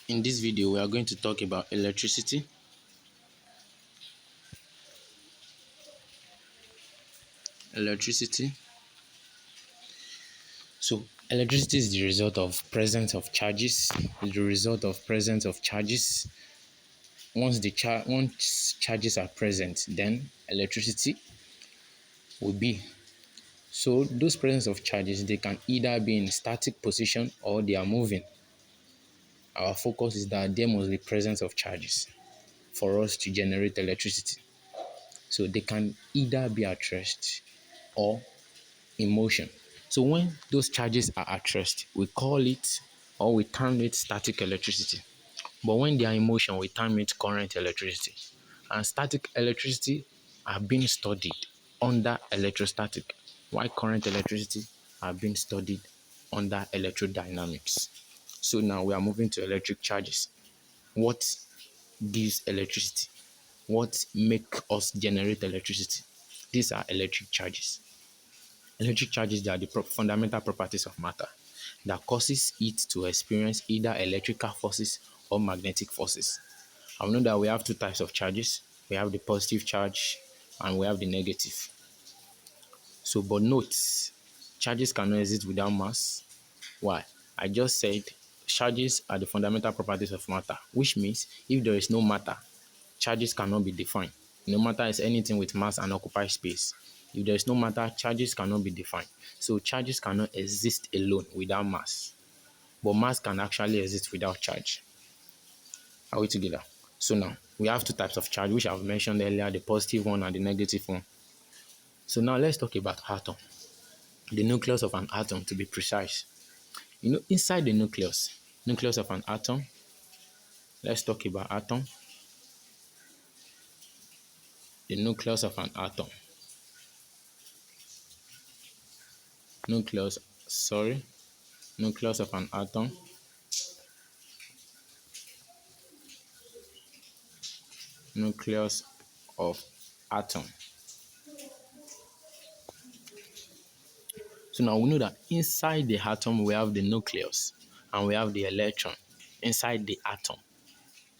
In this video, we are going to talk about electricity. Electricity. So, electricity is the result of presence of charges. It's the result of presence of charges. Once charges are present, then electricity will be. So, those presence of charges they can either be in static position or they are moving. Our focus is that there must be presence of charges for us to generate electricity. So they can either be at rest or in motion. So when those charges are at rest, we call it or we term it static electricity. But when they are in motion, we term it current electricity. And static electricity are being studied under electrostatic, while current electricity are being studied under electrodynamics. So now we are moving to electric charges. What gives electricity? What make us generate electricity? These are electric charges. Electric charges they are the fundamental properties of matter that causes it to experience either electrical forces or magnetic forces. I know that we have two types of charges. We have the positive charge and we have the negative. So, but note, charges cannot exist without mass. Why? I just said charges are the fundamental properties of matter, which means if there is no matter, charges cannot be defined. No matter is anything with mass and occupied space. If there is no matter, charges cannot be defined. So charges cannot exist alone without mass. But mass can actually exist without charge. Are we together? So now we have two types of charge, which I've mentioned earlier, the positive one and the negative one. So now let's talk about atom. The nucleus of an atom to be precise. Inside the nucleus of an atom, let's talk about atom. The nucleus of an atom. Nucleus, sorry, nucleus of an atom. Nucleus of atom. So now we know that inside the atom we have the nucleus and we have the electron inside the atom,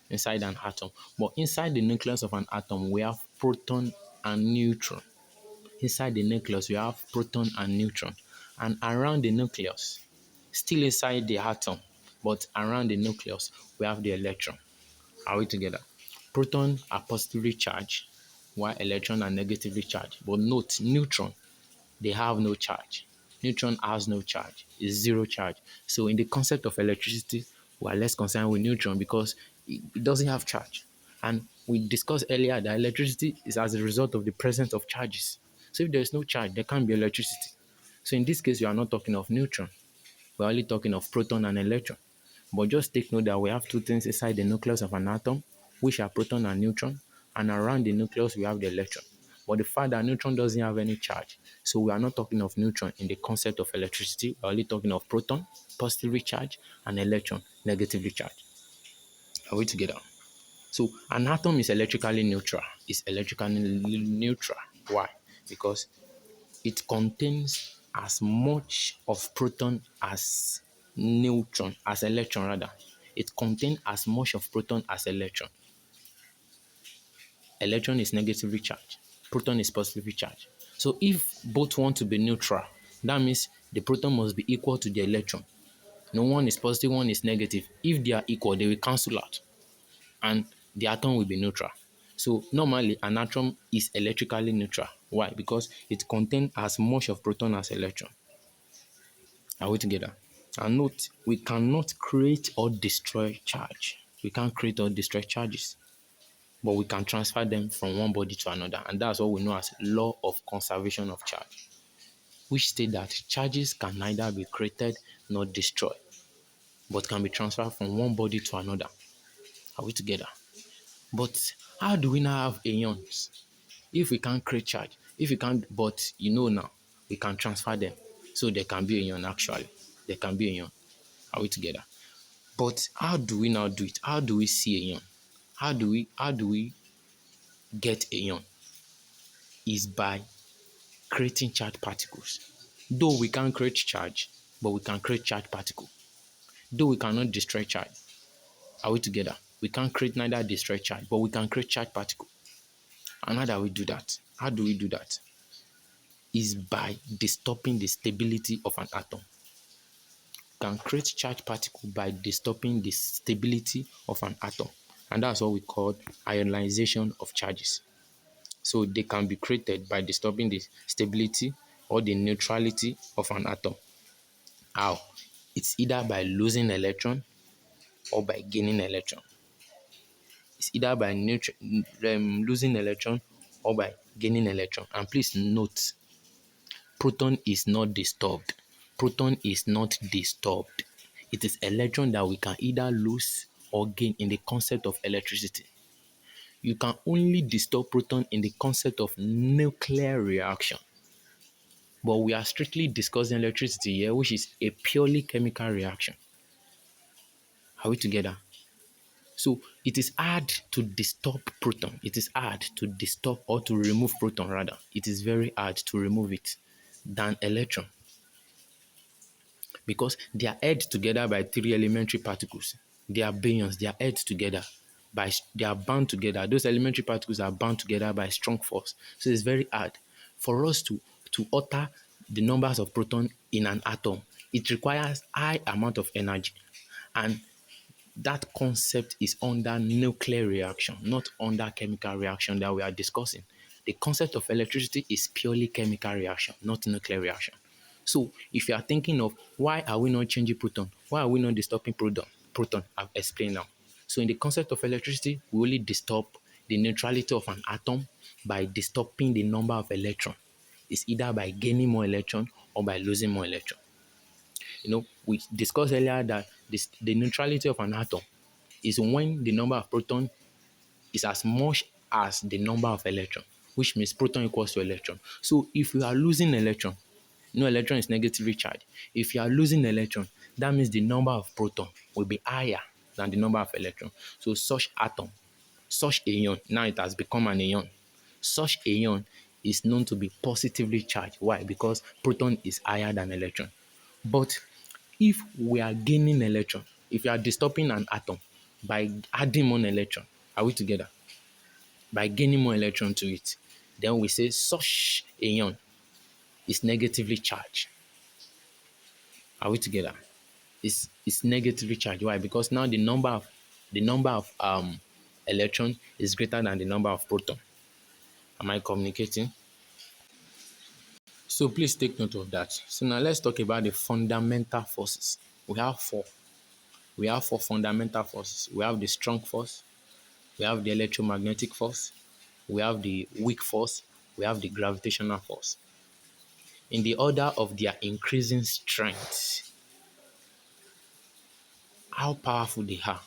inside an atom. But inside the nucleus of an atom we have proton and neutron. Inside the nucleus we have proton and neutron. And around the nucleus, still inside the atom, but around the nucleus we have the electron. Are we together? Proton are positively charged while electron are negatively charged. But note, neutron, they have no charge. Neutron has no charge. It's zero charge. So in the concept of electricity, we are less concerned with neutron because it doesn't have charge. And we discussed earlier that electricity is as a result of the presence of charges. So if there is no charge, there can't be electricity. So in this case, we are not talking of neutron. We're only talking of proton and electron. But just take note that we have two things inside the nucleus of an atom, which are proton and neutron, and around the nucleus we have the electron. But the fact that neutron doesn't have any charge, so we are not talking of neutron in the concept of electricity. We're only talking of proton, positively charged, and electron, negatively charged. Are we together? So an atom is electrically neutral. It's electrically neutral. Why? Because it contains as much of proton as neutron, as electron rather. It contains as much of proton as electron. Electron is negatively charged. Proton is positively charged. So if both want to be neutral, that means the proton must be equal to the electron. No one is positive, one is negative. If they are equal, they will cancel out. And the atom will be neutral. So normally an atom is electrically neutral. Why? Because it contains as much of proton as electron. Are we together? And note, we cannot create or destroy charge. We can't create or destroy charges, but we can transfer them from one body to another. And that's what we know as law of conservation of charge, which state that charges can neither be created nor destroyed, but can be transferred from one body to another. Are we together? But how do we now have ions? If we can't create charge, if we can't, but now, we can transfer them. So there can be ion actually. There can be ion. Are we together? But how do we now do it? How do we see ion? How do we get ion? Is by creating charged particles. Though we can't create charge, but we can create charged particle. Though we cannot destroy charge, Are we together? We can't create neither destroy charge, but we can create charge particle. And how do we do that? How do we do that? Is by disturbing the stability of an atom. Can create charge particle by disturbing the stability of an atom. And that's what we call ionization of charges. So they can be created by disturbing the stability or the neutrality of an atom. How? It's either by losing electron or by gaining electron. It's either by losing electron or by gaining electron. And please note, proton is not disturbed. Proton is not disturbed. It is electron that we can either lose or gain in the concept of electricity. You can only disturb proton in the concept of nuclear reaction. But we are strictly discussing electricity here, which is a purely chemical reaction. Are we together? So it is hard to disturb proton. It is hard to disturb or to remove proton rather. It is very hard to remove it than electron, because they are held together by three elementary particles. They are baryons. They are held together they are bound together. Those elementary particles are bound together by strong force. So it's very hard for us to alter the numbers of proton in an atom. It requires high amount of energy, and that concept is under nuclear reaction, not under chemical reaction that we are discussing. The concept of electricity is purely chemical reaction, not nuclear reaction. So if you are thinking of why are we not changing proton, why are we not disturbing proton, I've explained now. So in the concept of electricity, we only disturb the neutrality of an atom by disturbing the number of electrons. It's either by gaining more electron or by losing more electron. We discussed earlier that the neutrality of an atom is when the number of proton is as much as the number of electron, which means proton equals to electron. So if you are losing electron, electron is negatively charged. If you are losing electron, that means the number of proton will be higher than the number of electron. So such atom, such ion, now it has become an ion. Such ion is known to be positively charged. Why? Because proton is higher than electron. But if we are gaining electron, if you are disturbing an atom by adding more electron, are we together? By gaining more electron to it, then we say such ion is negatively charged. Are we together? It's negatively charged. Why? Because now the number of electron is greater than the number of proton. Am I communicating? So please take note of that. So now let's talk about the fundamental forces. We have four. We have four fundamental forces. We have the strong force, we have the electromagnetic force, we have the weak force, we have the gravitational force. In the order of their increasing strength, how powerful they are,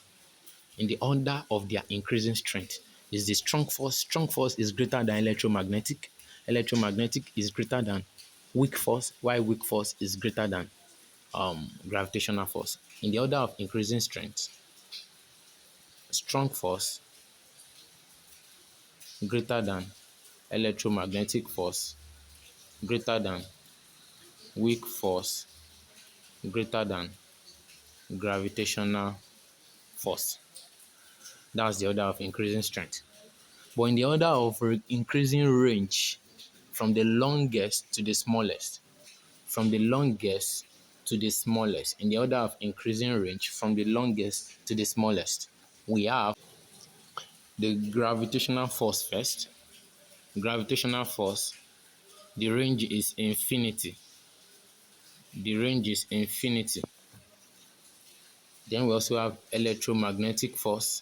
in the order of their increasing strength, is the strong force. Strong force is greater than electromagnetic. Electromagnetic is greater than weak force, while weak force is greater than gravitational force. In the order of increasing strength, strong force greater than electromagnetic force, greater than weak force, greater than gravitational force. That's the order of increasing strength. But in the order of increasing range, from the longest to the smallest, from the longest to the smallest, in the order of increasing range from the longest to the smallest, we have the gravitational force first. Gravitational force, the range is infinity. The range is infinity. Then we also have electromagnetic force.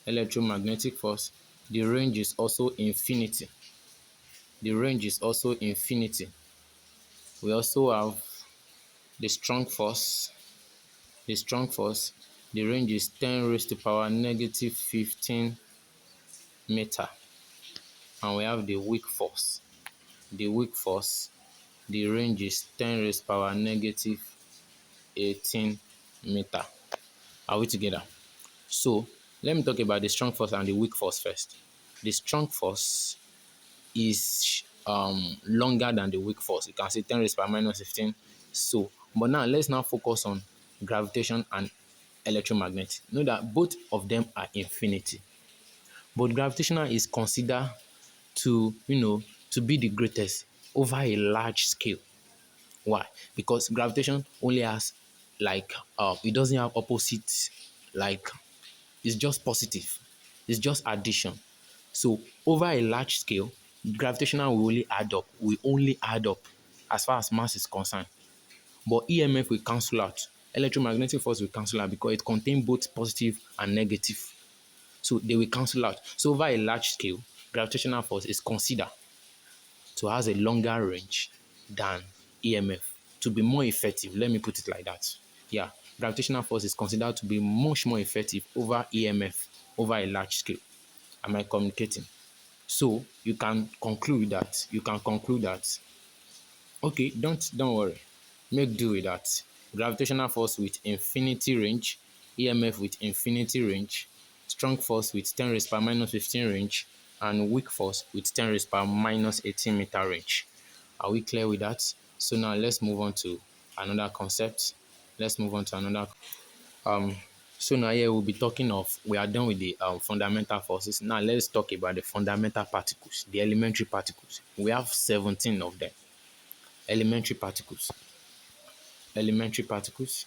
Electromagnetic force, the range is also infinity. The range is also infinity. We also have the strong force. The strong force, the range is 10 raised to power negative 15 meter. And we have the weak force. The weak force, the range is 10 raised to power negative 18 meter. Are we together? So let me talk about the strong force and the weak force first. The strong force is longer than the weak force. You can say 10 raised to power minus 15. So, but now let's now focus on gravitation and electromagnetic. Know that both of them are infinity. But gravitational is considered to, to be the greatest over a large scale. Why? Because gravitation only has like it doesn't have opposites, like it's just positive. It's just addition. So over a large scale, gravitational will only add up as far as mass is concerned. But EMF will cancel out. Electromagnetic force will cancel out because it contains both positive and negative. So they will cancel out. So over a large scale, gravitational force is considered to has a longer range than EMF. To be more effective, let me put it like that. Yeah, gravitational force is considered to be much more effective over EMF over a large scale. Am I communicating? So you can conclude that okay, don't worry. Make do with that. Gravitational force with infinity range, EMF with infinity range, strong force with 10 raised power minus 15 range, and weak force with 10 raised power minus 18-meter range. Are we clear with that? So now let's move on to another concept. Let's move on to another. Um, so now here we'll be talking of, we are done with the fundamental forces. Now let's talk about the fundamental particles, the elementary particles. We have 17 of them. Elementary particles. Elementary particles.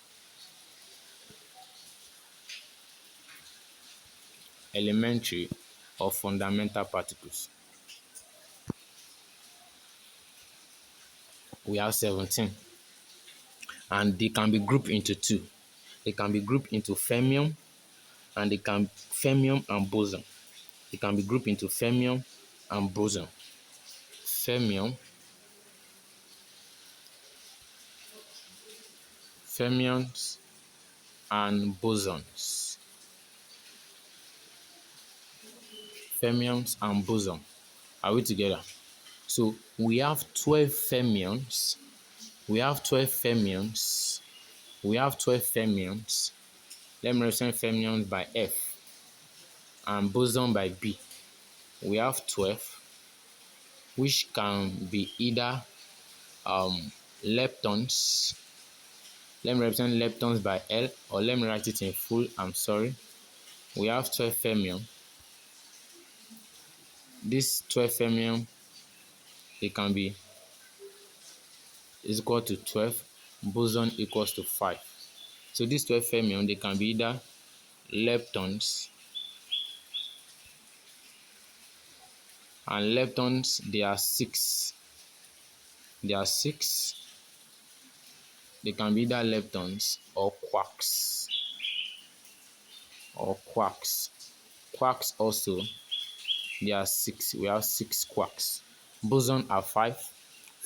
Elementary or fundamental particles. We have 17. And they can be grouped into two. They can be grouped into fermium and fermium and boson. They can be grouped into fermium and boson. Fermium, fermions and bosons. Fermions and boson. Are we together? So we have 12 fermions. We have 12 fermions. We have 12 fermions. Let me represent fermions by F and boson by B. We have 12, which can be either leptons. Let me represent leptons by L, or let me write it in full. I'm sorry. We have 12 fermion. This 12 fermion, it can be is equal to 12. Boson equals to 5. So these 12 fermion, they can be either leptons, and leptons, they are 6. They are 6. They can be either leptons or quarks. Quarks also, they are 6. We have 6 quarks. Boson are 5.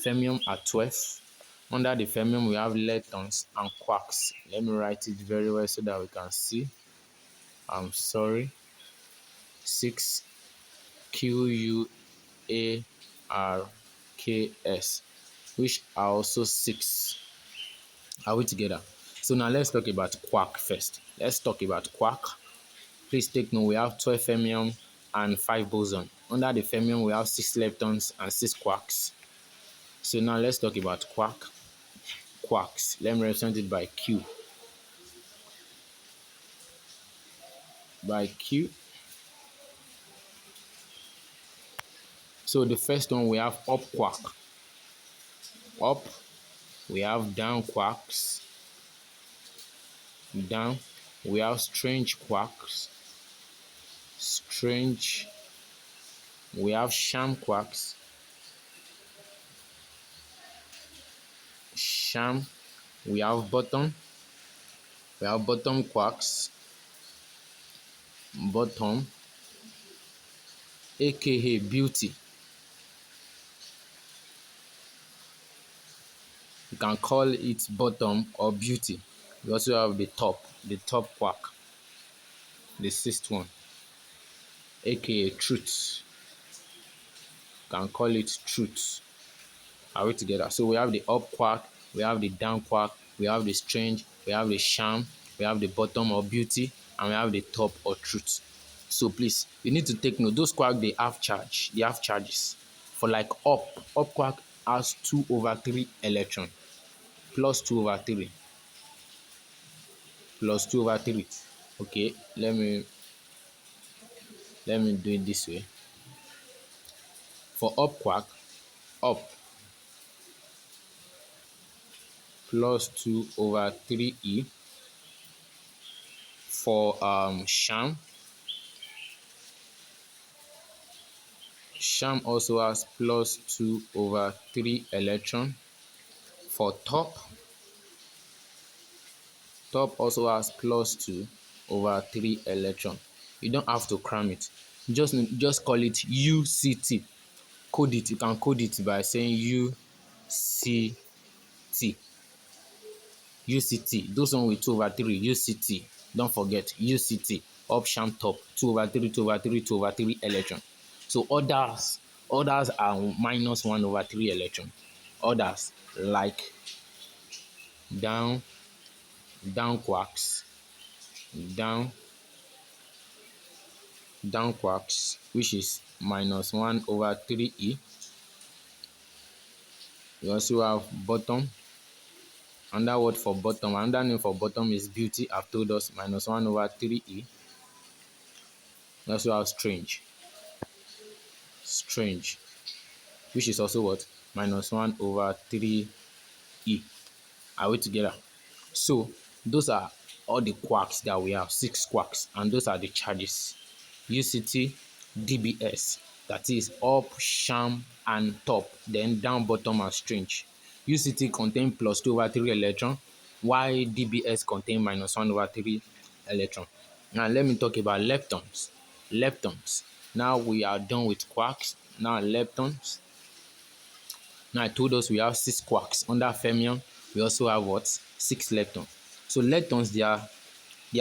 Fermium are 12. Under the fermium, we have leptons and quarks. Let me write it very well so that we can see. I'm sorry. 6 QUARKS, which are also 6. Are we together? So now let's talk about quark first. Let's talk about quark. Please take note, we have 12 fermium and 5 boson. Under the fermium, we have 6 leptons and 6 quarks. So now let's talk about quarks. Let me represent it by Q. By Q. So the first one, we have up quark. Up. We have down quarks. Down. We have strange quarks. Strange. We have sham quarks. Sham. We have bottom. We have bottom quarks. Bottom, aka beauty. You can call it bottom or beauty. We also have the top quark, the 6th one, aka truth. You can call it truth. Are we together? So we have the up quark, we have the down quark, we have the strange, we have the sham, we have the bottom or beauty, and we have the top or truth. So please, you need to take note. Those quarks, they have charge. They have charges. For like up quark has 2/3 electron, plus 2/3. plus 2 over 3. Okay, let me do it this way. For up quark, up plus 2 over 3e. For sham also has plus 2 over 3 electron. For top also has plus 2 over 3 electron. You don't have to cram it. Just call it UCT. Code it. You can code it by saying UCT. UCT. Those one with 2 over 3. UCT. Don't forget UCT. Up sham top 2 over 3, 2 over 3, 2 over 3 electron. So others are minus 1 over 3 electron. Others like down quarks, down quarks, which is minus 1 over 3e. We also have bottom. Another word for bottom, another name for bottom is beauty. I've told us minus 1 over 3e. We also have strange, which is also what? Minus 1 over 3e. Are we together? So those are all the quarks that we have, 6 quarks, and those are the charges. UCT, DBS, that is up, sham, and top, then down, bottom, and strange. UCT contain plus 2 over 3 electron, while DBS contain minus 1 over 3 electron. Now let me talk about leptons. Now we are done with quarks. Now leptons. Now I told us we have 6 quarks under fermion. We also have what? 6 leptons. So leptons, they are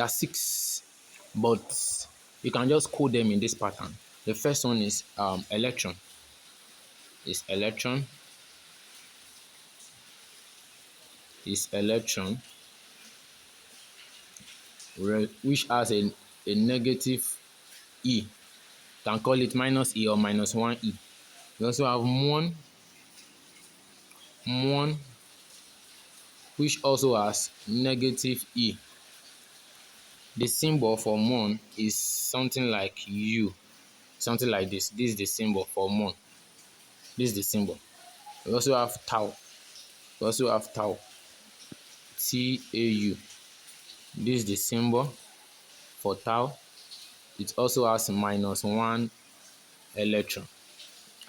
6, but you can just code them in this pattern. The first one is electron. Is electron. Which has a negative e. Can call it minus e or minus 1e. We also have muon, which also has negative e. The symbol for muon is something like u, something like this. This is the symbol for muon. This is the symbol. We also have tau. TAU. This is the symbol for tau. It also has minus 1 electron.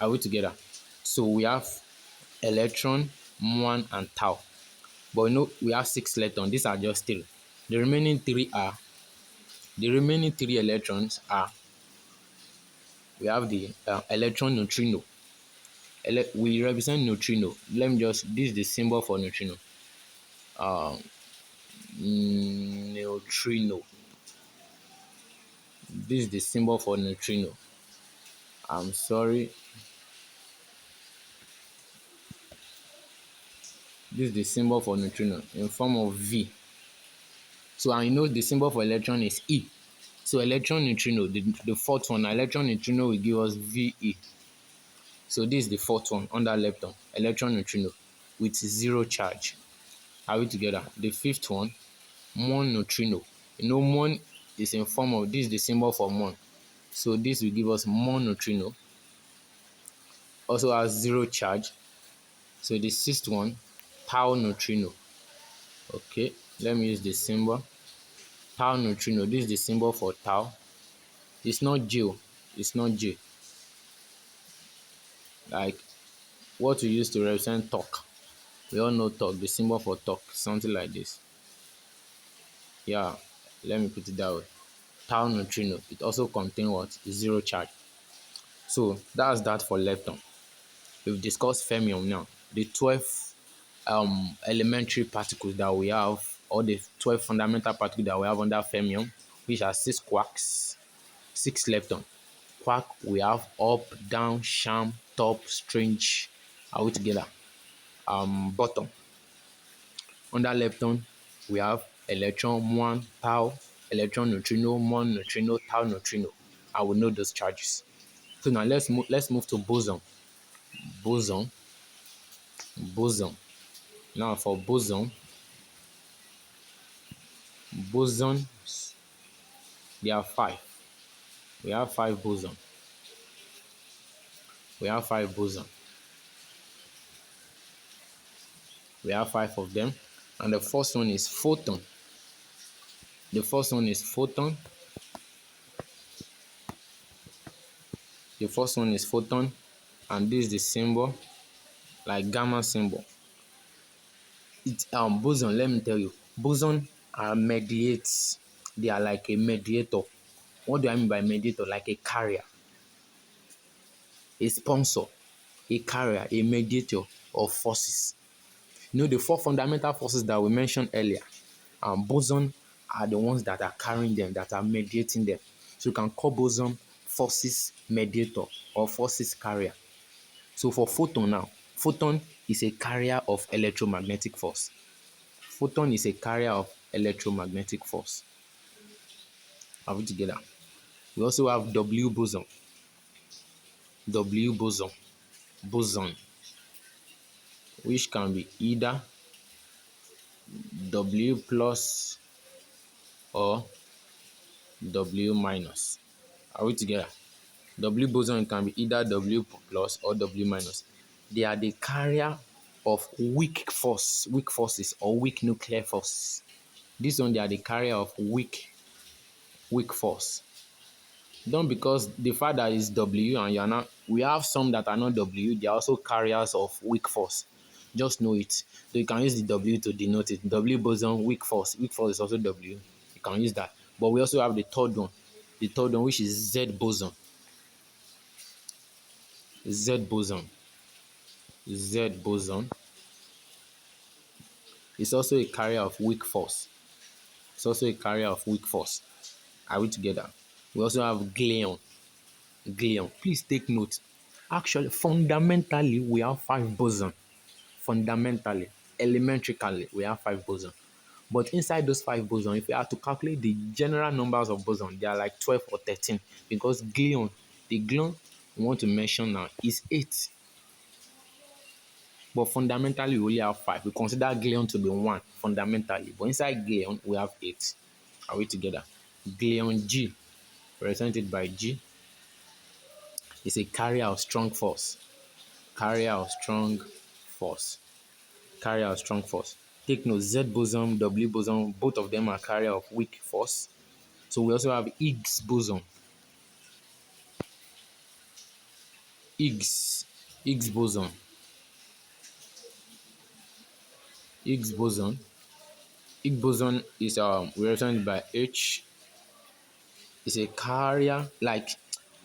Are we together? So we have electron, muon, and tau. But you know we have 6 electrons. These are just 3. The remaining 3 electrons are, we have the electron neutrino. We represent neutrino. This is the symbol for neutrino. Neutrino. This is the symbol for neutrino. I'm sorry. This is the symbol for neutrino in form of V. So I know the symbol for electron is E. So electron neutrino, the fourth one, electron neutrino will give us VE. So this is the fourth one under lepton, electron neutrino with 0 charge. Are we together? The fifth one, muon neutrino. You know muon is in form of, this is the symbol for muon. So this will give us muon neutrino. Also has 0 charge. So the sixth one, tau neutrino. Okay, let me use the symbol. Tau neutrino, this is the symbol for tau. It's not J. It's not J. Like what we use to represent torque. We all know torque, the symbol for torque, something like this. Yeah, let me put it that way. Tau neutrino. It also contains what? 0 charge. So that's that for lepton. We've discussed fermion now. The 12 elementary particles that we have, or the 12 fundamental particles that we have under fermion, which are 6 quarks, 6 lepton. Quark, we have up, down, sham, top, strange. Are we together? Bottom. Under lepton, we have electron, muon, tau, electron neutrino, muon neutrino, tau neutrino. I will know those charges. So now let's move to boson. Boson. Now for boson, Bosons, there are five. We have five boson. We have five boson. We have five of them. And the first one is photon. The first one is photon. The first one is photon. And this is the symbol, like gamma symbol. It boson, let me tell you, boson are mediates. They are like a mediator. What do I mean by mediator? Like a carrier, a sponsor, a carrier, a mediator of forces. You know, the four fundamental forces that we mentioned earlier, boson are the ones that are carrying them, that are mediating them. So you can call boson forces mediator or forces carrier. So for photon now, photon is a carrier of electromagnetic force. Photon is a carrier of electromagnetic force. Are we together? We also have W boson. W boson. Boson, which can be either W plus or W minus. Are we together? W boson can be either W plus or W minus. They are the carrier of weak forces or weak nuclear forces. This one, they are the carrier of weak force. Don't, because the fact that it's W and you're not, we have some that are not W, they are also carriers of weak force. Just know it. So you can use the W to denote it. W boson, weak force. Weak force is also W. You can use that. But we also have the third one. The third one, which is Z boson. Z boson. Z boson is also a carrier of weak force. It's also a carrier of weak force. Are we together? We also have gluon. Gluon. Please take note. Actually, fundamentally, we have five boson. Fundamentally, elementarily, we have five boson. But inside those five boson, if you have to calculate the general numbers of boson, they are like 12 or 13. Because gluon, the gluon we want to mention now is 8. But fundamentally, we only have 5. We consider gluon to be 1 fundamentally. But inside gluon, we have 8. Are we together? Gluon G, represented by G, is a carrier of strong force. Carrier of strong force. Carrier of strong force. Take note, Z boson, W boson, both of them are carrier of weak force. So we also have Higgs boson. Higgs boson. Higgs boson. Higgs boson is represented by H. Is a carrier, like,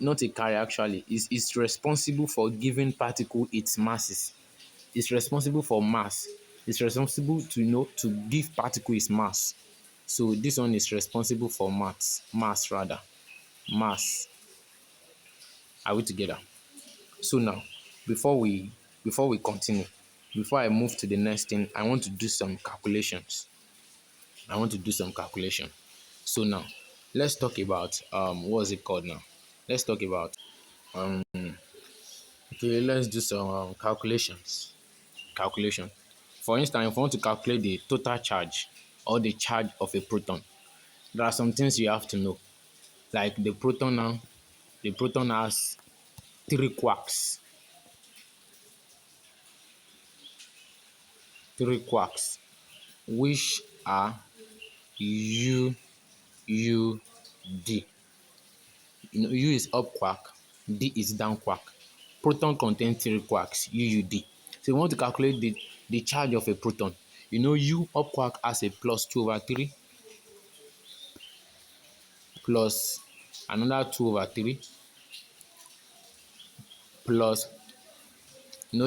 not a carrier actually. It's responsible for giving particle its masses. It's responsible for mass. It's responsible to give particle its mass. So this one is responsible for mass rather. Mass. Are we together? So now, before we continue, before I move to the next thing, I want to do some calculations. So now, let's talk about what's it called now? Let's talk about okay, let's do some calculations. Calculation. For instance, if you want to calculate the total charge or the charge of a proton, there are some things you have to know. Like the proton has 3 quarks. 3 quarks, which are U U D. U is up quark, D is down quark. Proton contains 3 quarks, UUD. So you want to calculate the charge of a proton. U up quark has a plus 2 over 3 plus another 2 over 3 plus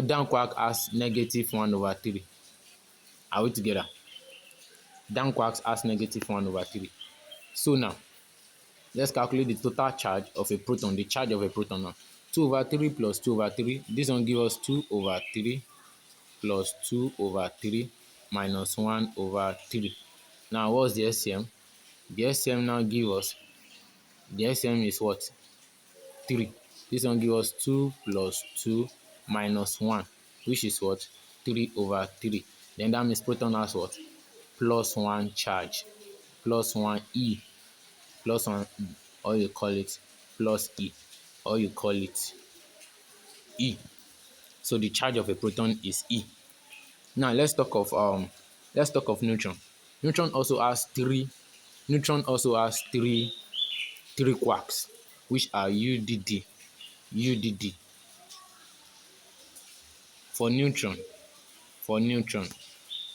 down quark has negative 1 over 3. Are we together? Down quarks has negative 1 over 3. So now, let's calculate the total charge of a proton, the charge of a proton now. 2 over 3 plus 2 over 3. This one gives us 2 over 3 plus 2 over 3 minus 1 over 3. Now, what's the SCM? The SCM now gives us, the SCM is what? 3. This one gives us 2 plus 2 minus 1, which is what? 3 over 3. Then that means proton has what? Plus 1 charge. plus 1e plus 1e, or you call it plus e, or you call it e. So the charge of a proton is e. Now let's talk of neutron. Neutron also has three quarks, which are UDD for neutron. For neutron,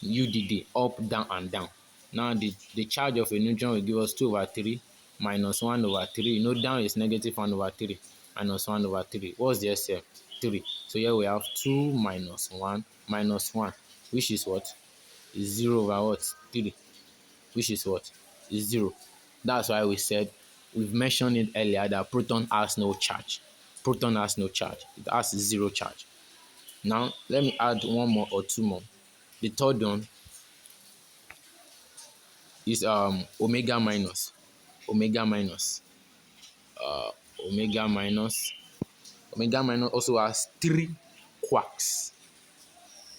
UDD, up, down, and down. Now the charge of a neutron will give us 2 over 3 minus 1 over 3. You know, down is negative 1 over 3 minus 1 over 3. What's the SL? 3. So here we have 2 minus 1, which is what? Is 0 over what? 3, which is what? Is 0. That's why we've mentioned it earlier that proton has no charge. Proton has no charge. It has 0 charge. Now, let me add one more or two more. The third one is omega minus. Omega minus. Omega minus. Omega minus also has three quarks.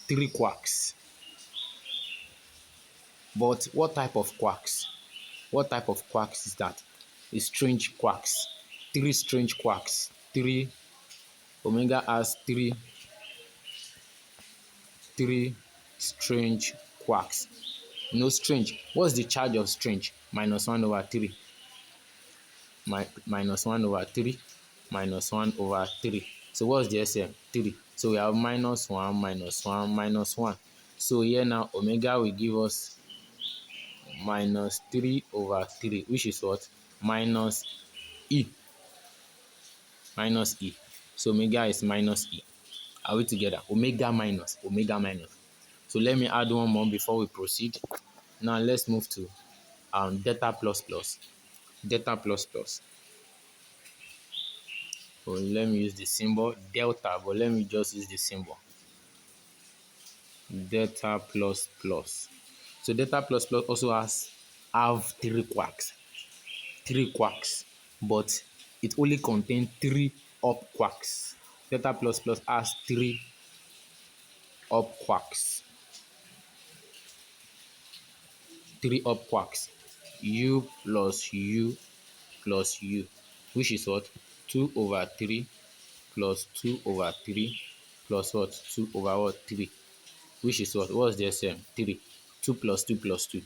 Three quarks. But what type of quarks? What type of quarks is that? It's strange quarks. Three strange quarks. Three. Omega has three strange quarks. No strange. What's the charge of strange? Minus 1 over 3. Minus 1 over 3. Minus 1 over 3. So what's the SM? 3. So we have minus 1, minus 1, minus 1. So here now omega will give us minus 3 over 3, which is what? Minus E. Minus E. So omega is minus E. Are we together? Omega minus. Omega minus. So let me add one more before we proceed. Now let's move to delta plus plus. Delta plus plus. So let me use the symbol delta, but let me just use the symbol delta plus plus. So delta plus plus also have three quarks, but it only contains three up quarks. Delta plus plus has three up quarks, U plus U plus U, which is what? 2 over 3 plus 2 over 3 plus what? 2 over what? 3, which is what? What's the SM? 3. 2 plus 2 plus 2.